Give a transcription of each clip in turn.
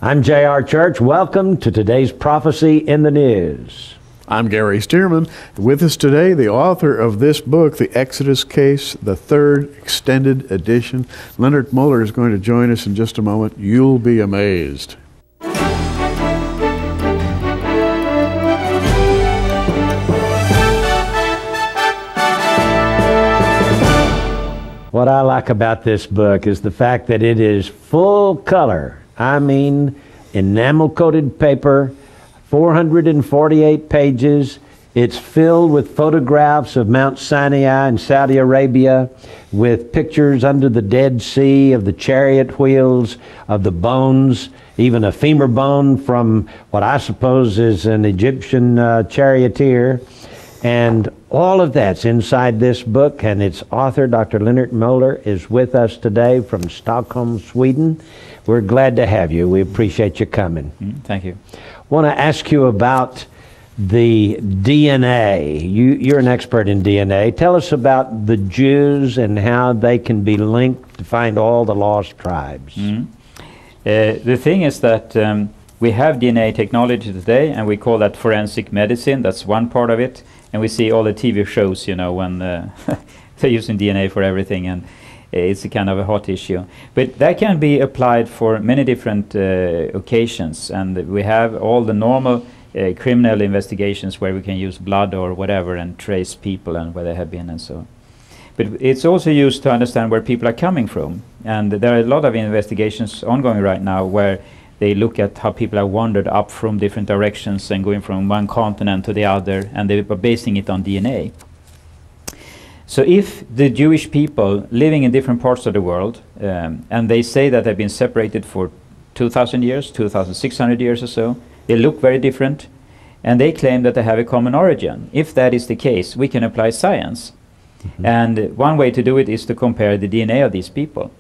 I'm J.R. Church. Welcome to today's Prophecy in the News. I'm Gary Stearman. With us today, the author of this book, The Exodus Case, the third extended edition. Leonard Muller is going to join us in just a moment. You'll be amazed. What I like about this book is the fact that it is full color. I mean, enamel-coated paper, 448 pages. It's filled with photographs of Mount Sinai in Saudi Arabia, with pictures under the Dead Sea of the chariot wheels, of the bones, even a femur bone from what I suppose is an Egyptian charioteer. And all of that's inside this book, and its author, Dr. Leonard Muller, is with us today from Stockholm, Sweden. We're glad to have you. We appreciate you coming. Thank you. I want to ask you about the DNA. You're an expert in DNA. Tell us about the Jews and how they can be linked to find all the lost tribes. The thing is that we have DNA technology today, and we call that forensic medicine. That's one part of it. And we see all the TV shows, you know, when they're using DNA for everything, and it's a kind of a hot issue. But that can be applied for many different occasions, and we have all the normal criminal investigations where we can use blood or whatever and trace people and where they have been and so on. But it's also used to understand where people are coming from, and there are a lot of investigations ongoing right now where they look at how people have wandered up from different directions and going from one continent to the other, and they are basing it on DNA. So if the Jewish people living in different parts of the world, and they say that they've been separated for 2,000 years, 2,600 years or so, they look very different, and they claim that they have a common origin. If that is the case, we can apply science. And one way to do it is to compare the DNA of these people.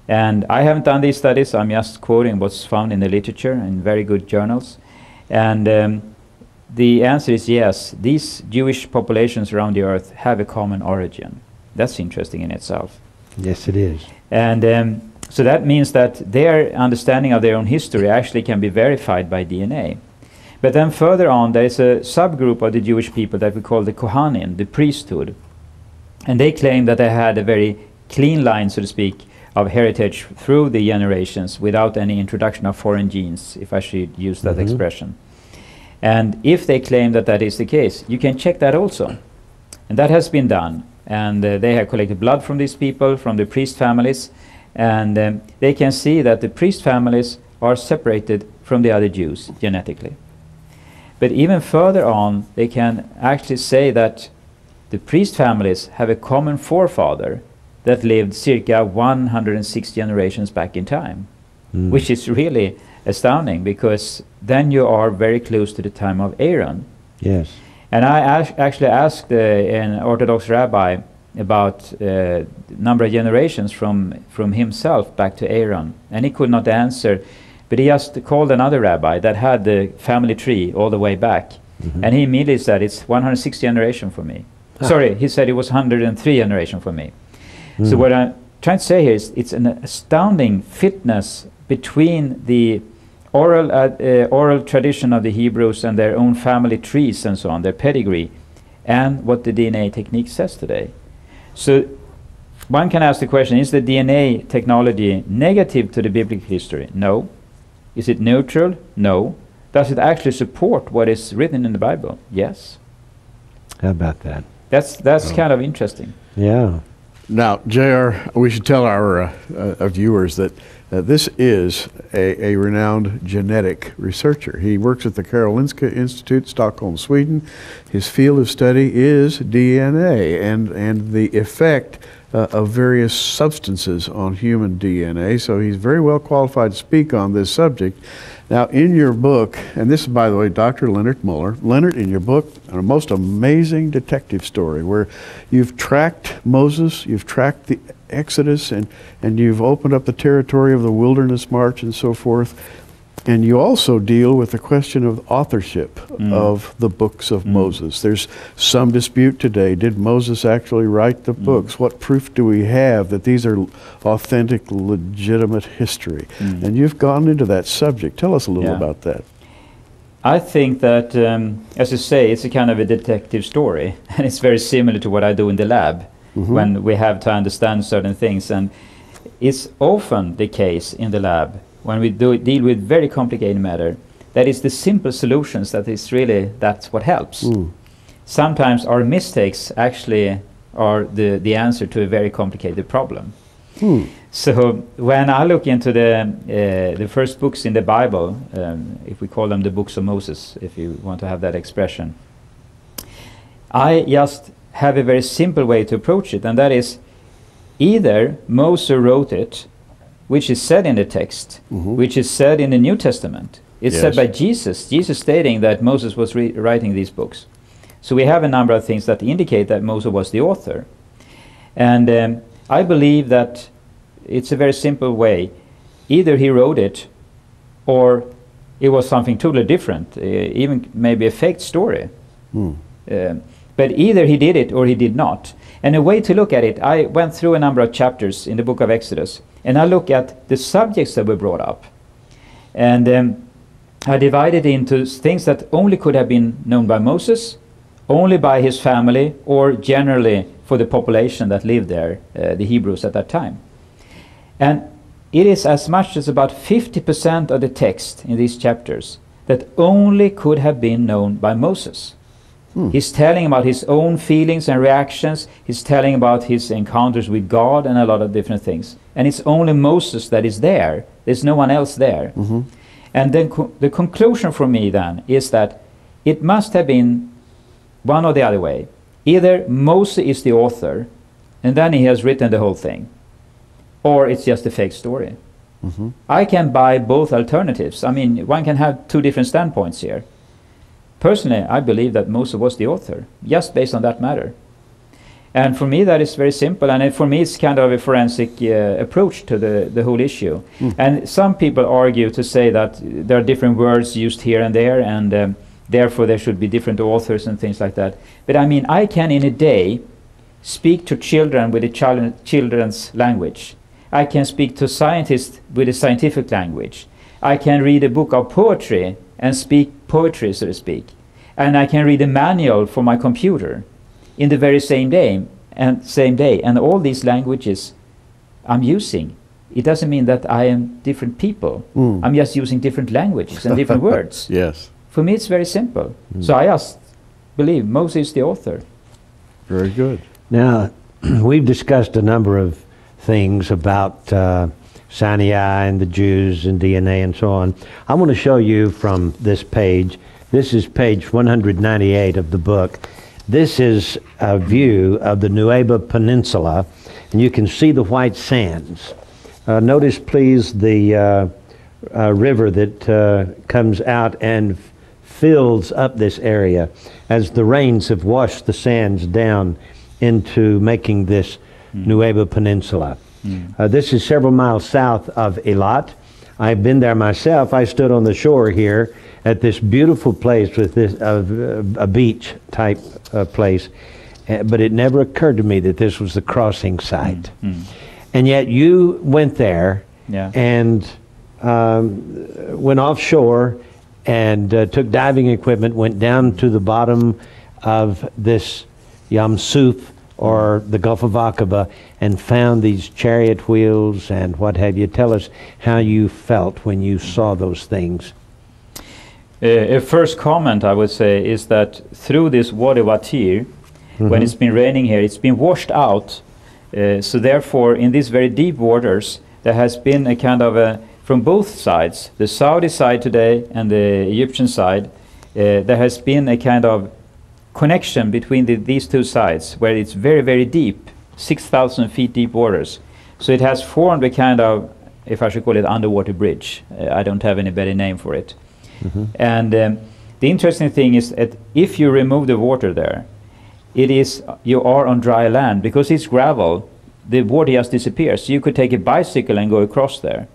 And I haven't done these studies. I'm just quoting what's found in the literature in very good journals. And the answer is yes, these Jewish populations around the earth have a common origin. That's interesting in itself. Yes, it is. And so that means that their understanding of their own history actually can be verified by DNA. But then further on, there is a subgroup of the Jewish people that we call the Kohanim, the priesthood. And they claim that they had a very clean line, so to speak, of heritage through the generations without any introduction of foreign genes, if I should use that expression. And if they claim that that is the case, you can check that also. And that has been done. And they have collected blood from these people, from the priest families, and they can see that the priest families are separated from the other Jews genetically. But even further on, they can actually say that the priest families have a common forefather that lived circa 106 generations back in time, which is really astounding, because then you are very close to the time of Aaron. Yes. And I actually asked an Orthodox rabbi about number of generations from himself back to Aaron, and he could not answer, but he just called another rabbi that had the family tree all the way back, and he immediately said, it's 106 generation for me. Sorry, he said it was 103 generation for me. So what I'm trying to say here is it's an astounding fitness between the oral tradition of the Hebrews and their own family trees and so on, their pedigree, and what the DNA technique says today. So one can ask the question, is the DNA technology negative to the biblical history? No. Is it neutral? No. Does it actually support what is written in the Bible? Yes. How about that? That's kind of interesting. Yeah. Now, J.R., we should tell our viewers that this is a renowned genetic researcher. He works at the Karolinska Institute, Stockholm, Sweden. His field of study is DNA and the effect of various substances on human DNA. So he's very well qualified to speak on this subject. Now, in your book, and this is, by the way, Dr. Leonard Muller. Leonard, in your book, a most amazing detective story where you've tracked Moses, you've tracked the Exodus, and you've opened up the territory of the wilderness march and so forth. And you also deal with the question of authorship of the books of Moses. There's some dispute today. Did Moses actually write the books? What proof do we have that these are authentic, legitimate history? And you've gone into that subject. Tell us a little about that. I think that, as you say, it's a kind of a detective story, and it's very similar to what I do in the lab when we have to understand certain things. And it's often the case in the lab when we deal with very complicated matter that it's the simple solutions that is really that's what helps. Sometimes our mistakes actually are the answer to a very complicated problem. So when I look into the first books in the Bible, if we call them the books of Moses, if you want to have that expression, I just have a very simple way to approach it, and that is either Moses wrote it, which is said in the text, which is said in the New Testament. It's said by Jesus stating that Moses was writing these books. So we have a number of things that indicate that Moses was the author. And I believe that it's a very simple way. Either he wrote it, or it was something totally different, even maybe a fake story. But either he did it or he did not. And a way to look at it, I went through a number of chapters in the book of Exodus, and I look at the subjects that were brought up. And I divided into things that only could have been known by Moses, only by his family, or generally for the population that lived there, the Hebrews at that time. And it is as much as about 50% of the text in these chapters that only could have been known by Moses. He's telling about his own feelings and reactions. He's telling about his encounters with God and a lot of different things. And it's only Moses that is there. There's no one else there. And then the conclusion for me then is that it must have been one or the other way. Either Moses is the author, and then he has written the whole thing, or it's just a fake story. I can buy both alternatives. I mean, one can have two different standpoints here. Personally, I believe that Moses was the author, just based on that matter. And for me, that is very simple. And for me, it's kind of a forensic approach to the whole issue. And some people argue to say that there are different words used here and there, and therefore there should be different authors and things like that. But I mean, I can in a day speak to children with a children's language. I can speak to scientists with a scientific language. I can read a book of poetry and speak poetry, so to speak. And I can read a manual for my computer in the very same day. And all these languages I'm using, it doesn't mean that I am different people. I'm just using different languages and different words. Yes. For me, it's very simple. So I just believe Moses is the author. Very good. Now, we've discussed a number of things about Sinai and the Jews and DNA and so on. I want to show you from this page. This is page 198 of the book. This is a view of the Nueva Peninsula, and you can see the white sands. Notice, please, the river that comes out and fills up this area as the rains have washed the sands down into making this Nueva Peninsula. This is several miles south of Eilat. I've been there myself. I stood on the shore here at this beautiful place with this a beach type place, but it never occurred to me that this was the crossing site. And yet you went there and went offshore and took diving equipment, went down to the bottom of this Yam Suf, or the Gulf of Aqaba, and found these chariot wheels and what have you. Tell us how you felt when you saw those things. A first comment I would say is that through this Wadi Watir, when it's been raining here, it's been washed out. So therefore, in these very deep waters, there has been a kind of a, from both sides, the Saudi side today and the Egyptian side, there has been a kind of connection between these two sides, where it's very, very deep, 6,000 feet deep waters. So it has formed a kind of, if I should call it, underwater bridge. I don't have any better name for it. And the interesting thing is that if you remove the water there, you are on dry land. Because it's gravel, the water just disappears. So you could take a bicycle and go across there.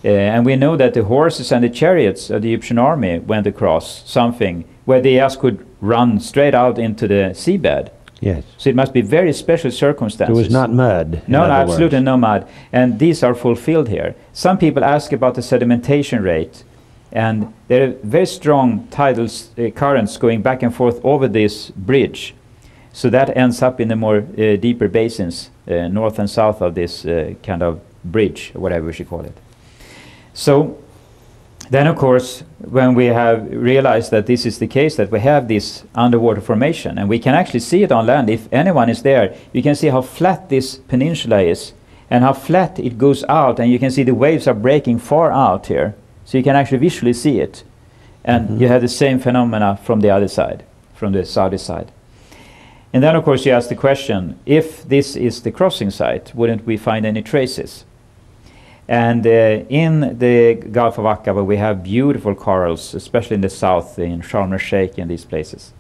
And we know that the horses and the chariots of the Egyptian army went across something where they just could run straight out into the seabed. Yes. So it must be very special circumstances. It was not mud. in No, other absolutely words. no mud. And these are fulfilled here. Some people ask about the sedimentation rate. And there are very strong tidal currents going back and forth over this bridge. So that ends up in the more deeper basins, north and south of this kind of bridge, or whatever we should call it. So then, of course, when we have realized that this is the case, that we have this underwater formation, and we can actually see it on land. If anyone is there, you can see how flat this peninsula is, and how flat it goes out, and you can see the waves are breaking far out here. So you can actually visually see it. And you have the same phenomena from the other side, from the Saudi side. And then, of course, you ask the question, if this is the crossing site, wouldn't we find any traces? And in the Gulf of Aqaba, we have beautiful corals, especially in the south, in Sharm el-Sheikh and these places.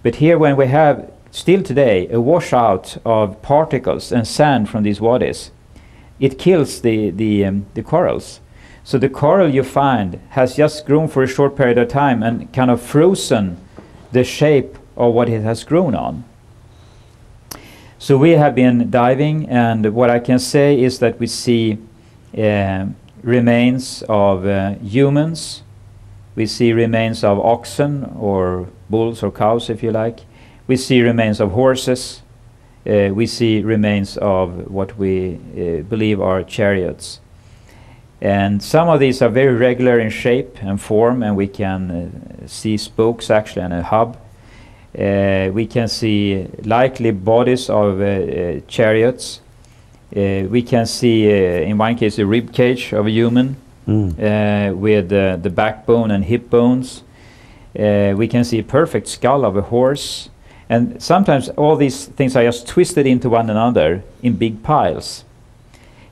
But here, when we have, still today, a washout of particles and sand from these wadis, it kills the corals. So the coral you find has just grown for a short period of time and kind of frozen the shape of what it has grown on. So we have been diving, and what I can say is that we see remains of humans. We see remains of oxen, or bulls or cows, if you like. We see remains of horses. We see remains of what we believe are chariots. And some of these are very regular in shape and form, and we can see spokes actually and a hub. We can see likely bodies of chariots. We can see, in one case, a rib cage of a human with the backbone and hip bones. We can see a perfect skull of a horse. And sometimes all these things are just twisted into one another in big piles.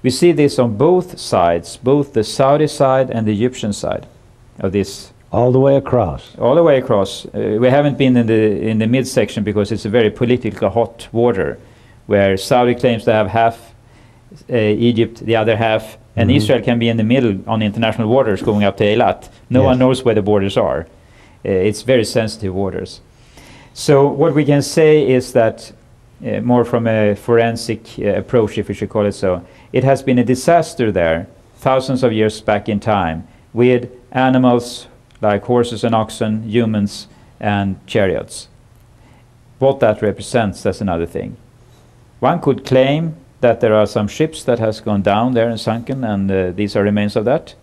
We see this on both sides, both the Saudi side and the Egyptian side of this. All the way across. All the way across. We haven't been in the midsection because it's a very politically hot water, where Saudi claims to have half, Egypt the other half, and Israel can be in the middle on international waters going up to Eilat. No one knows where the borders are. It's very sensitive waters. So what we can say is that, more from a forensic approach, if we should call it so, it has been a disaster there, thousands of years back in time, with animals like horses and oxen, humans, and chariots. What that represents, that's another thing. One could claim that there are some ships that has gone down there and sunken, and these are remains of that.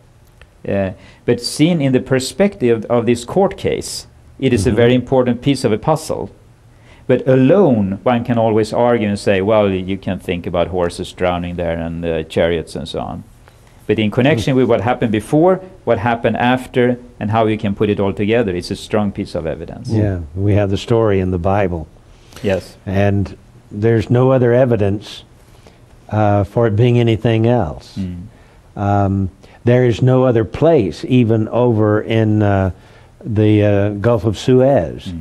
But seen in the perspective of this court case, it is a very important piece of a puzzle. But alone, one can always argue and say, well, you can think about horses drowning there and chariots and so on. But in connection with what happened before, what happened after, and how you can put it all together, it's a strong piece of evidence. Yeah, we have the story in the Bible. Yes. And there's no other evidence for it being anything else. There is no other place, even over in the Gulf of Suez,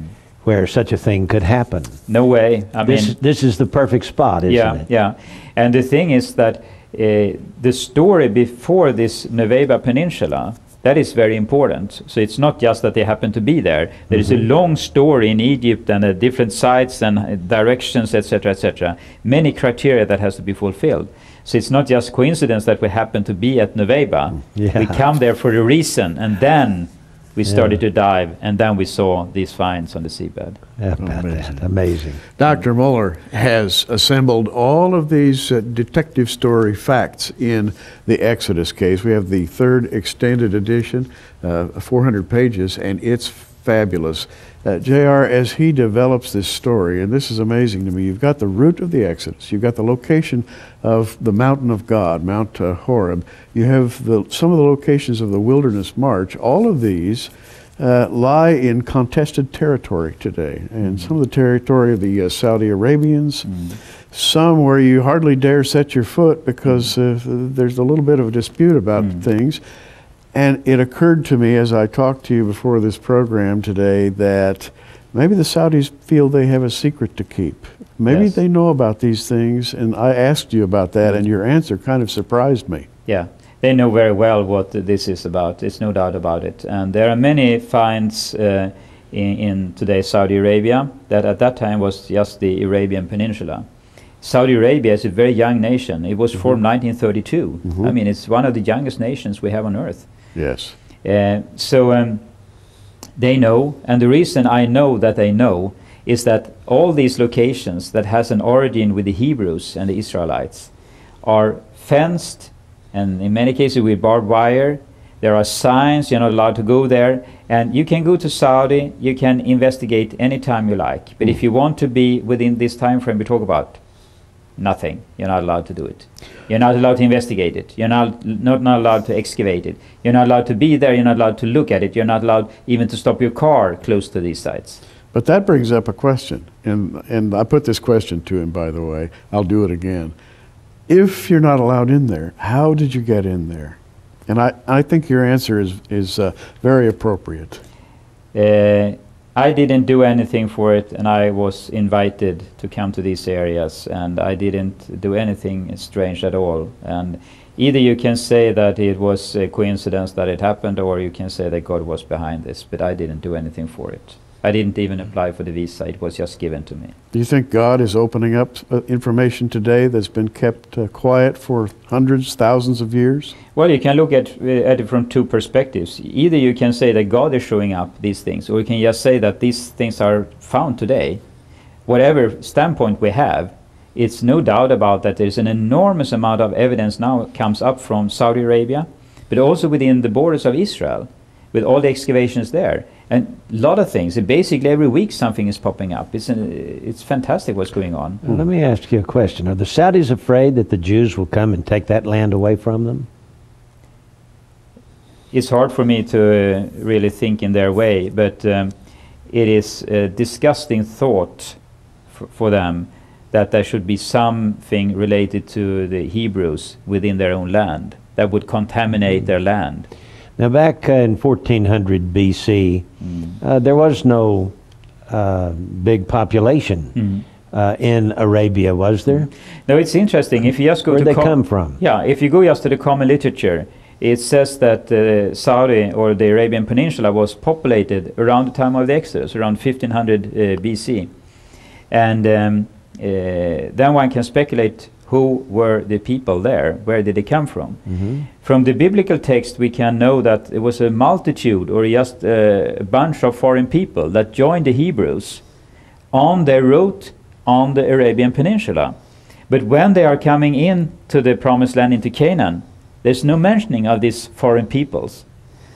where such a thing could happen. No way. I mean, this is the perfect spot, isn't it? Yeah. And the thing is that the story before this Nuweiba Peninsula, that is very important. So it's not just that they happen to be there. There is a long story in Egypt and different sites and directions, etc., etc. Many criteria that has to be fulfilled. So it's not just coincidence that we happen to be at Nuweiba. We come there for a reason, and then we started to dive, and then we saw these finds on the seabed. Amazing. Dr. Muller has assembled all of these detective story facts in the Exodus case. We have the third extended edition, 400 pages, and it's fabulous. JR, as he develops this story, and this is amazing to me, you've got the route of the Exodus, you've got the location of the mountain of God, Mount Horeb, you have some of the locations of the wilderness march. All of these lie in contested territory today, and some of the territory of the Saudi Arabians, some where you hardly dare set your foot because there's a little bit of a dispute about things. And it occurred to me as I talked to you before this program today that maybe the Saudis feel they have a secret to keep. Maybe they know about these things, and I asked you about that, and your answer kind of surprised me. Yeah, They know very well what this is about. There's no doubt about it. And there are many finds in today's Saudi Arabia that at that time was just the Arabian Peninsula. Saudi Arabia is a very young nation. It was formed 1932. I mean, it's one of the youngest nations we have on earth. Yes. So they know, and the reason I know that they know is that all these locations that has an origin with the Hebrews and the Israelites are fenced, and in many cases with barbed wire. There are signs, you're not allowed to go there, and you can go to Saudi, you can investigate anytime you like. But if you want to be within this time frame we talk about, nothing. You're not allowed to do it. You're not allowed to investigate it. You're not allowed to excavate it. You're not allowed to be there. You're not allowed to look at it. You're not allowed even to stop your car close to these sites. But that brings up a question, and I put this question to him, by the way. I'll do it again. If you're not allowed in there, how did you get in there? And I think your answer is very appropriate. I didn't do anything for it, and I was invited to come to these areas, and I didn't do anything strange at all. And either you can say that it was a coincidence that it happened, or you can say that God was behind this, but I didn't do anything for it. I didn't even apply for the visa. It was just given to me. Do you think God is opening up information today that's been kept quiet for hundreds, thousands of years? Well, you can look at it from two perspectives. Either you can say that God is showing up these things, or you can just say that these things are found today. Whatever standpoint we have, it's no doubt about that there's an enormous amount of evidence now comes up from Saudi Arabia, but also within the borders of Israel, with all the excavations there. And a lot of things. Basically, every week something is popping up. It's fantastic what's going on. Well, let me ask you a question. Are the Saudis afraid that the Jews will come and take that land away from them? It's hard for me to really think in their way, but it is a disgusting thought for them that there should be something related to the Hebrews within their own land that would contaminate their land. Now, back in 1400 BC, there was no big population in Arabia, was there? No, it's interesting. If you just go Where'd to they come from? Yeah, if you go just to the common literature, it says that Saudi or the Arabian Peninsula was populated around the time of the Exodus, around 1500 BC. And then one can speculate who were the people there, where did they come from? From the biblical text we can know that it was a multitude or just a bunch of foreign people that joined the Hebrews on their route on the Arabian Peninsula. But when they are coming in to the promised land, into Canaan, there's no mentioning of these foreign peoples.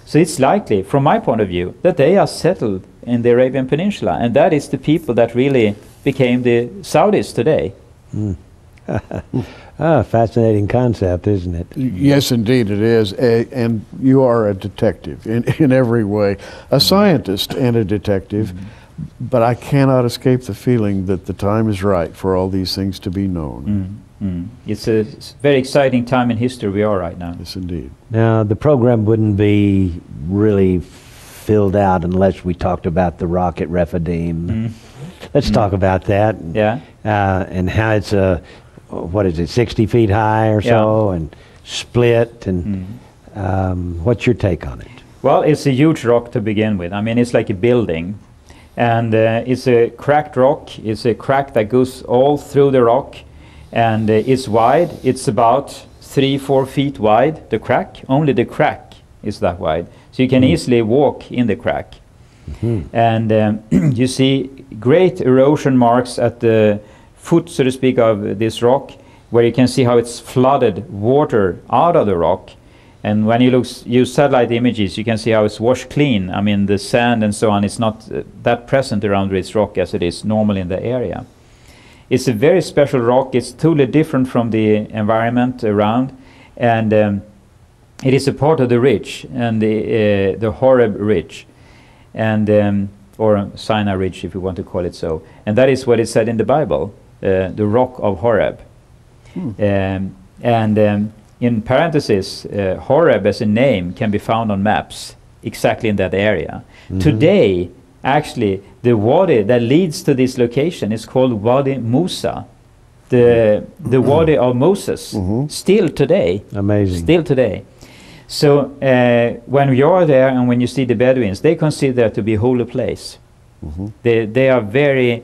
So it's likely, from my point of view, that they are settled in the Arabian Peninsula, and that is the people that really became the Saudis today. Fascinating concept, isn't it? Yes, indeed it is. And you are a detective in every way, a scientist and a detective. But I cannot escape the feeling that the time is right for all these things to be known. It's a very exciting time in history we are right now. Yes, indeed. Now, the program wouldn't be really filled out unless we talked about the rock at Rephidim. Let's talk about that. Yeah. And how it's what is it, 60 feet high or so, and split, and what's your take on it? Well, it's a huge rock to begin with. I mean, it's like a building, and it's a cracked rock. It's a crack that goes all through the rock, and it's wide. It's about 3-4 feet wide, the crack. Only the crack is that wide, so you can easily walk in the crack. And you see great erosion marks at the foot, so to speak, of this rock, where you can see how it's flooded water out of the rock. And when you use satellite images, you can see how it's washed clean. I mean, the sand and so on is not that present around this rock as it is normal in the area. It's a very special rock. It's totally different from the environment around, and it is a part of the ridge, and the Horeb Ridge, and or Sinai Ridge, if you want to call it so. And that is what it said in the Bible. The rock of Horeb. In parentheses, Horeb as a name can be found on maps exactly in that area. Today, actually, the wadi that leads to this location is called Wadi Musa, the wadi of Moses. Still today. Amazing. Still today. So when you are there and when you see the Bedouins, they consider it to be a holy place. They are very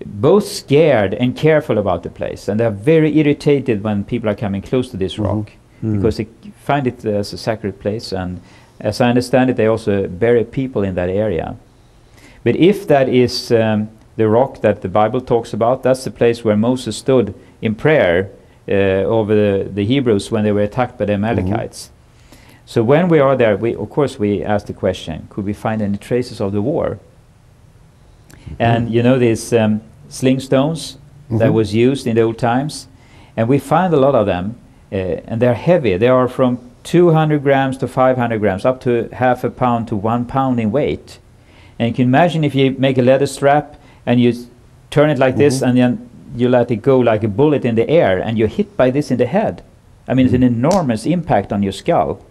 both scared and careful about the place, and they are very irritated when people are coming close to this rock because they find it as a sacred place, and as I understand it, they also bury people in that area. But if that is the rock that the Bible talks about, that's the place where Moses stood in prayer over the Hebrews when they were attacked by the Amalekites. So when we are there, of course we ask the question, could we find any traces of the war? And you know these sling stones that was used in the old times, and we find a lot of them, and they're heavy. They are from 200 grams to 500 grams, up to half a pound to 1 pound in weight. And you can imagine if you make a leather strap and you turn it like this, and then you let it go like a bullet in the air, and you're hit by this in the head. I mean, it's an enormous impact on your skull.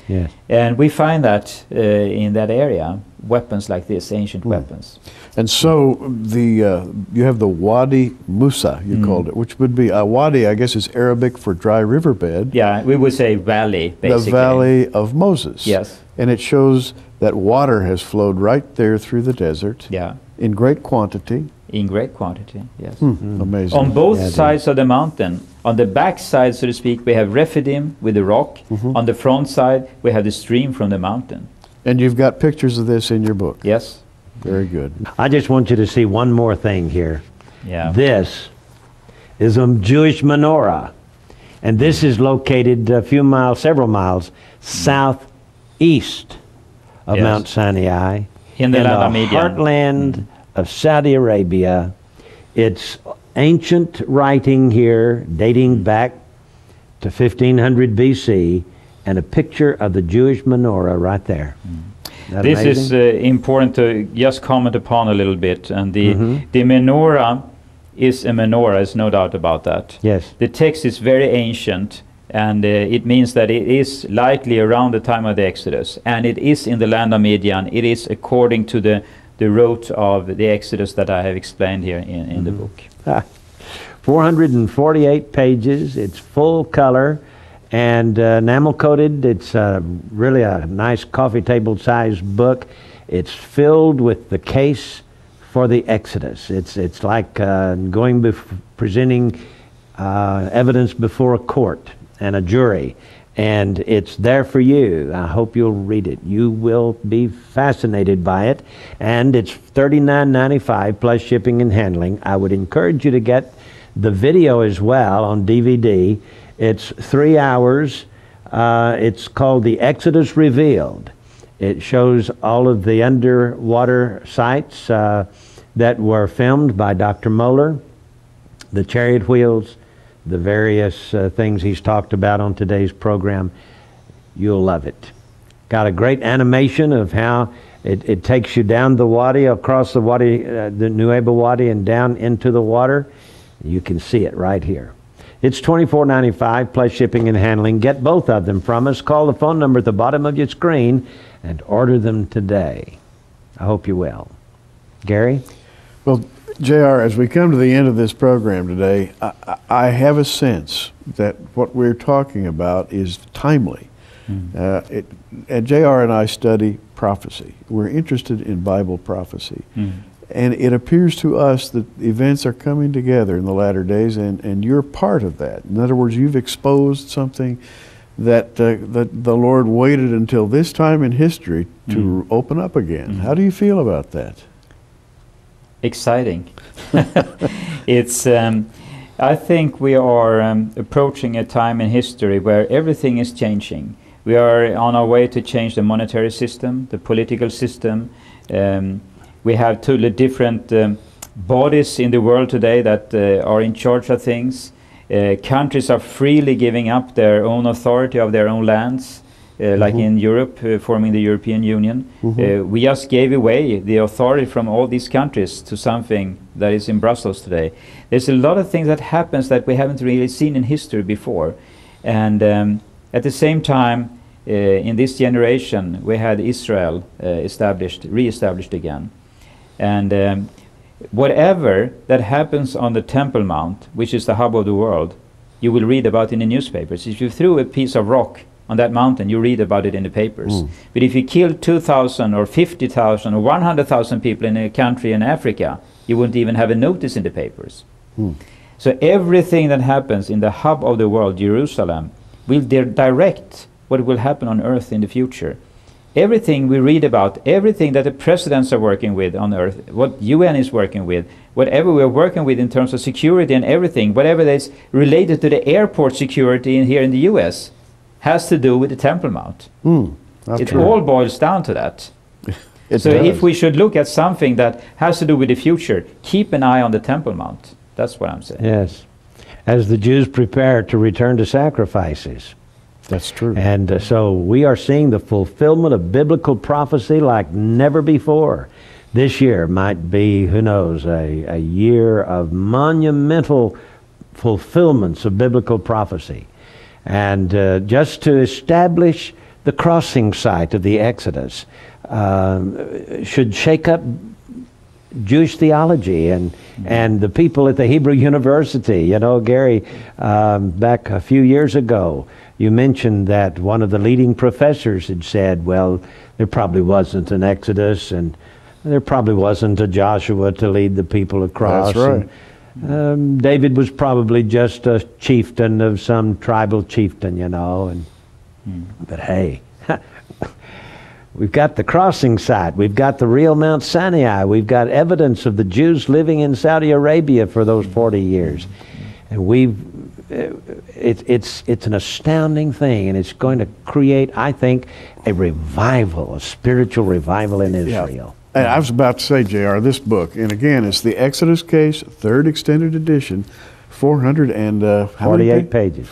Yes. And we find that in that area, weapons like this, ancient weapons. And so you have the Wadi Musa, you called it, which would be, Wadi, I guess, is Arabic for dry riverbed. Yeah, we would say valley, basically. The Valley of Moses. Yes. And it shows that water has flowed right there through the desert. Yeah. In great quantity. In great quantity, yes. Amazing. On both sides of the mountain. On the back side, so to speak, we have Rephidim with the rock. On the front side, we have the stream from the mountain. And you've got pictures of this in your book. Yes. Very good. I just want you to see one more thing here. Yeah. This is a Jewish menorah, and this is located a few miles, several miles southeast of Mount Sinai, in the land of Midian. heartland of Saudi Arabia. It's ancient writing here, dating back to 1500 BC, and a picture of the Jewish menorah right there. This is important to just comment upon a little bit. And the menorah is a menorah, there's no doubt about that. Yes. The text is very ancient, and it means that it is likely around the time of the Exodus, and it is in the land of Midian. It is according to the route of the Exodus that I have explained here in the book. 448 pages, it's full color, and enamel coated. It's really a nice coffee table sized book. It's filled with the case for the Exodus. It's like presenting evidence before a court and a jury, and it's there for you. I hope you'll read it. You will be fascinated by it, and it's $39.95 plus shipping and handling. I would encourage you to get the video as well on DVD. It's 3 hours. It's called The Exodus Revealed. It shows all of the underwater sites that were filmed by Dr. Moeller, the chariot wheels, the various things he's talked about on today's program. You'll love it. Got a great animation of how it takes you down the wadi, across the wadi, the Nueba Wadi, and down into the water. You can see it right here. It's $24.95 plus shipping and handling. Get both of them from us. Call the phone number at the bottom of your screen and order them today. I hope you will. Gary? Well, JR, as we come to the end of this program today, I have a sense that what we're talking about is timely. And JR and I study prophecy. We're interested in Bible prophecy. And it appears to us that events are coming together in the latter days, and you're part of that. In other words, you've exposed something that the Lord waited until this time in history to open up again. How do you feel about that? Exciting. It's. I think we are approaching a time in history where everything is changing. We are on our way to change the monetary system, the political system. We have totally different bodies in the world today that are in charge of things. Countries are freely giving up their own authority of their own lands, like in Europe, forming the European Union. We just gave away the authority from all these countries to something that is in Brussels today. There's a lot of things that happens that we haven't really seen in history before. And at the same time, in this generation, we had Israel re-established again. And whatever that happens on the Temple Mount, which is the hub of the world, you will read about in the newspapers. If you threw a piece of rock on that mountain, you read about it in the papers. But if you kill 2,000 or 50,000 or 100,000 people in a country in Africa, you wouldn't even have a notice in the papers. So everything that happens in the hub of the world, Jerusalem, will direct what will happen on earth in the future. Everything we read about, everything that the presidents are working with on earth, what UN is working with, whatever we're working with in terms of security and everything, whatever that's related to the airport security here in the US, has to do with the Temple Mount. It all boils down to that. So if we should look at something that has to do with the future, keep an eye on the Temple Mount. That's what I'm saying. Yes. As the Jews prepare to return to sacrifices. That's true. And so we are seeing the fulfillment of biblical prophecy like never before. This year might be, who knows, a year of monumental fulfillments of biblical prophecy. And just to establish the crossing site of the Exodus should shake up Jewish theology and the people at the Hebrew University. You know, Gary, back a few years ago, you mentioned that one of the leading professors had said, well, there probably wasn't an Exodus and there probably wasn't a Joshua to lead the people across. That's right. And, David was probably just a chieftain of some tribal chieftain, you know. But hey, we've got the crossing site. We've got the real Mount Sinai. We've got evidence of the Jews living in Saudi Arabia for those 40 years. And it's an astounding thing, and it's going to create, I think, a revival, a spiritual revival in Israel. And I was about to say, JR, this book, and again, it's the Exodus Case, 3rd extended edition, 448 pages.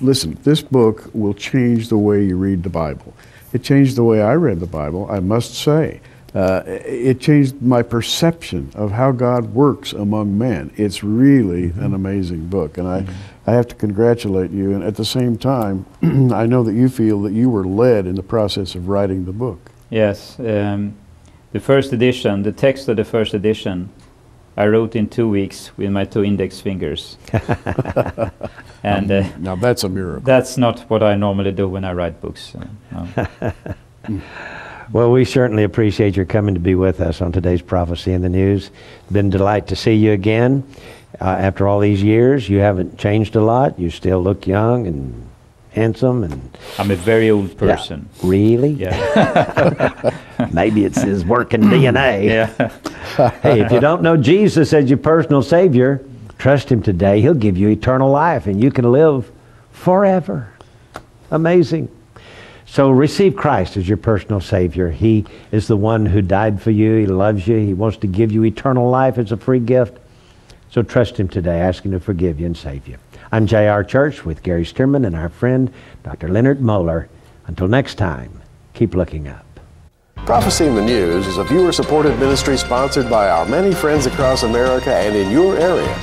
Listen, this book will change the way you read the Bible. It changed the way I read the Bible, I must say. It changed my perception of how God works among men. It's really an amazing book, and I have to congratulate you. And at the same time, I know that you feel that you were led in the process of writing the book. Yes. The first edition, the text of the first edition, I wrote in 2 weeks with my 2 index fingers. And now that's a miracle. That's not what I normally do when I write books. No. Well, we certainly appreciate your coming to be with us on today's Prophecy in the News. It's been a delight to see you again. After all these years, you haven't changed a lot. You still look young and handsome. And I'm a very old person. Yeah. Really? Yeah. Maybe it's his working DNA. Yeah. Hey, if you don't know Jesus as your personal Savior, trust Him today. He'll give you eternal life, and you can live forever. Amazing. So receive Christ as your personal Savior. He is the one who died for you. He loves you. He wants to give you eternal life as a free gift. So trust Him today. Ask Him to forgive you and save you. I'm J.R. Church with Gary Stearman and our friend Dr. Leonard Moeller. Until next time, keep looking up. Prophecy in the News is a viewer-supported ministry sponsored by our many friends across America and in your area.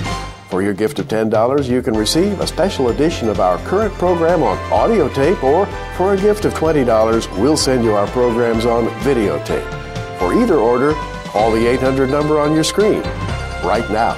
For your gift of $10, you can receive a special edition of our current program on audio tape, or for a gift of $20, we'll send you our programs on videotape. For either order, call the 800 number on your screen right now.